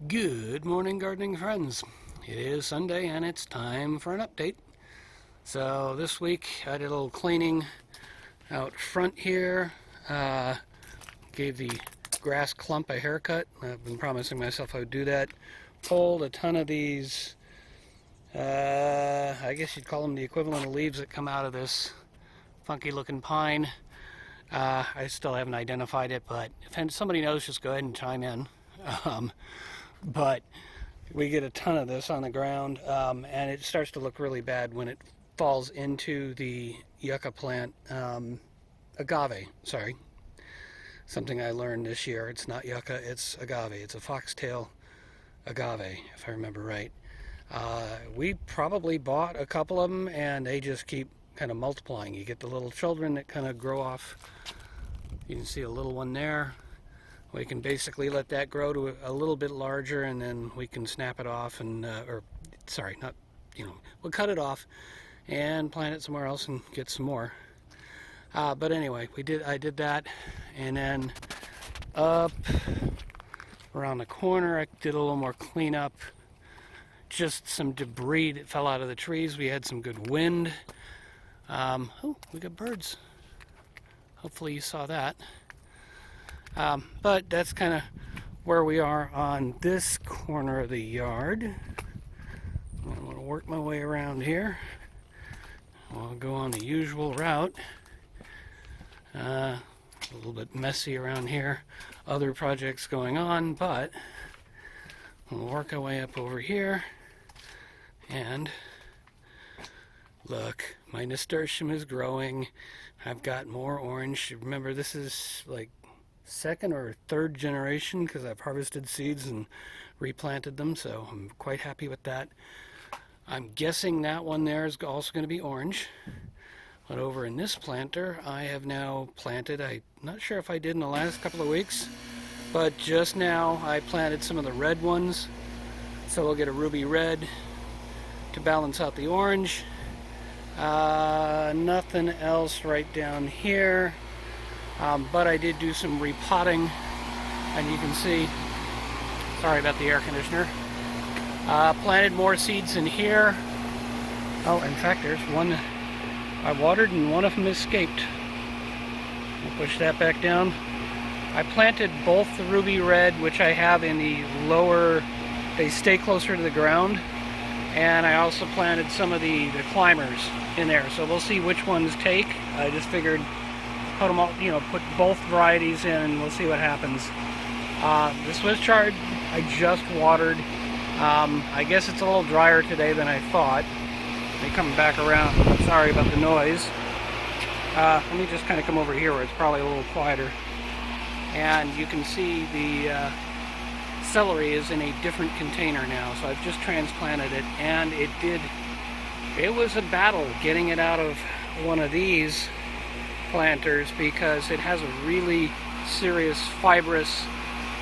Good morning, gardening friends. It is Sunday and it's time for an update. So this week I did a little cleaning out front here. Gave the grass clump a haircut. I've been promising myself I would do that. Pulled a ton of these, I guess you'd call them the equivalent of leaves that come out of this funky looking pine. I still haven't identified it, but if somebody knows, just go ahead and chime in. But we get a ton of this on the ground, and it starts to look really bad when it falls into the yucca plant, agave, sorry. Something I learned this year. It's not yucca, it's agave. It's a foxtail agave, if I remember right. We probably bought a couple of them, and they just keep kind of multiplying. You get the little children that kind of grow off. You can see a little one there. We can basically let that grow to a little bit larger, and then we can snap it off and, we'll cut it off and plant it somewhere else and get some more. But anyway, I did that, and then up around the corner I did a little more cleanup. Just some debris that fell out of the trees. We had some good wind. Oh, we got birds. Hopefully you saw that. But that's kind of where we are on this corner of the yard. I'm going to work my way around here. I'll go on the usual route. A little bit messy around here. Other projects going on, but we'll work our way up over here. And look, my nasturtium is growing. I've got more orange. Remember, this is like second or third generation because I've harvested seeds and replanted them, so I'm quite happy with that. I'm guessing that one there is also going to be orange. But over in this planter, I have now planted, I'm not sure if I did in the last couple of weeks, but just now I planted some of the red ones, so we'll get a ruby red to balance out the orange. Nothing else right down here. But I did do some repotting, and you can see, sorry about the air conditioner, planted more seeds in here. Oh, in fact, there's one I watered and one of them escaped. I'll push that back down. I planted both the ruby red, which I have in the lower, they stay closer to the ground, and I also planted some of the climbers in there, so we'll see which ones take. I just figured put them all, put both varieties in, and we'll see what happens. The Swiss chard I just watered. I guess it's a little drier today than I thought. Let me come back around. Sorry about the noise. Let me just kind of come over here where it's probably a little quieter. And you can see the celery is in a different container now. So I've just transplanted it, and it was a battle getting it out of one of these planters because it has a really serious fibrous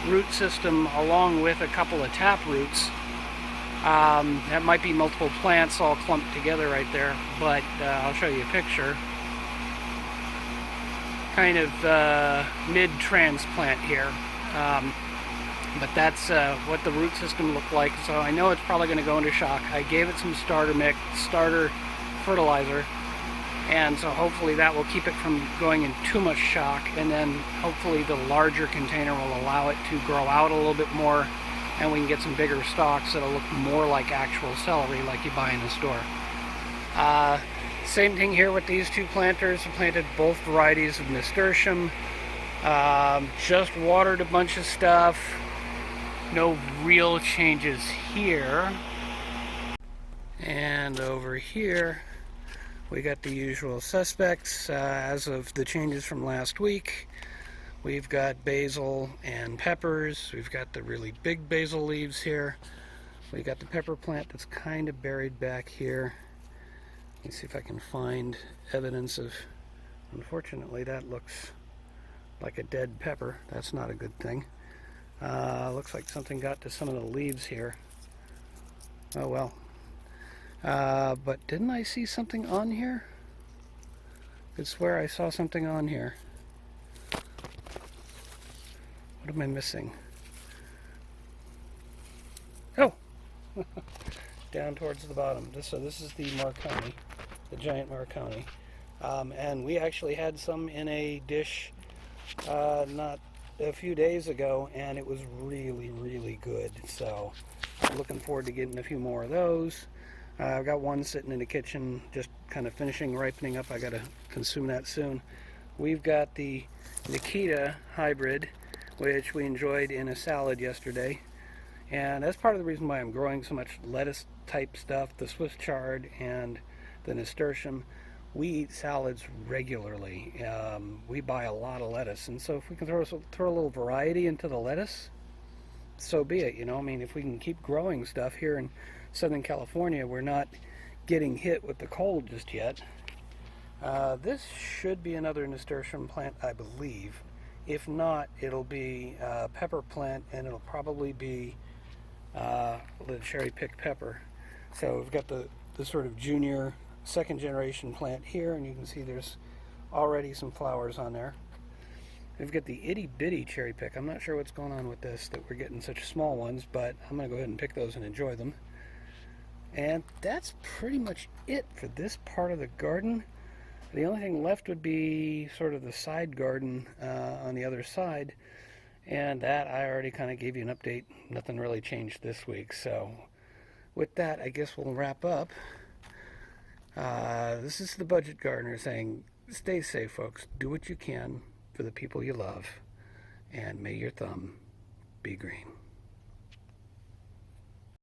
root system along with a couple of tap roots. That might be multiple plants all clumped together right there, but I'll show you a picture. Kind of mid-transplant here. But that's what the root system looked like, so I know it's probably going to go into shock. I gave it some starter fertilizer, and so hopefully that will keep it from going in too much shock, and then hopefully the larger container will allow it to grow out a little bit more, and we can get some bigger stalks that'll look more like actual celery like you buy in the store. Same thing here with these two planters. I planted both varieties of nasturtium. Just watered a bunch of stuff. No real changes here. And over here we got the usual suspects. As of the changes from last week, we've got basil and peppers. We've got the really big basil leaves here. We got the pepper plant that's kind of buried back here. Let me see if I can find evidence of, unfortunately that looks like a dead pepper. That's not a good thing. Looks like something got to some of the leaves here. Oh well. But didn't I see something on here? I could swear I saw something on here. What am I missing? Oh, down towards the bottom. So this is the Marconi, the giant Marconi. And we actually had some in a dish not a few days ago, and it was really, really good. So I'm looking forward to getting a few more of those. I've got one sitting in the kitchen, just kind of finishing ripening up. I got to consume that soon. We've got the Nikita hybrid, which we enjoyed in a salad yesterday. And that's part of the reason why I'm growing so much lettuce type stuff, the Swiss chard and the nasturtium. We eat salads regularly. We buy a lot of lettuce, and so if we can throw a little variety into the lettuce, so be it. I mean, if we can keep growing stuff here in Southern California, we're not getting hit with the cold just yet. This should be another nasturtium plant, I believe. If not, it'll be a pepper plant, and it'll probably be the cherry picked pepper. So we've got the sort of junior second generation plant here, and you can see there's already some flowers on there. We've got the itty bitty cherry pick. I'm not sure what's going on with this, that we're getting such small ones, but I'm going to go ahead and pick those and enjoy them. And that's pretty much it for this part of the garden. The only thing left would be sort of the side garden on the other side, and that I already kind of gave you an update. Nothing really changed this week. So with that, I guess we'll wrap up. This is the Budget Gardener saying, stay safe, folks. Do what you can for the people you love, and may your thumb be green.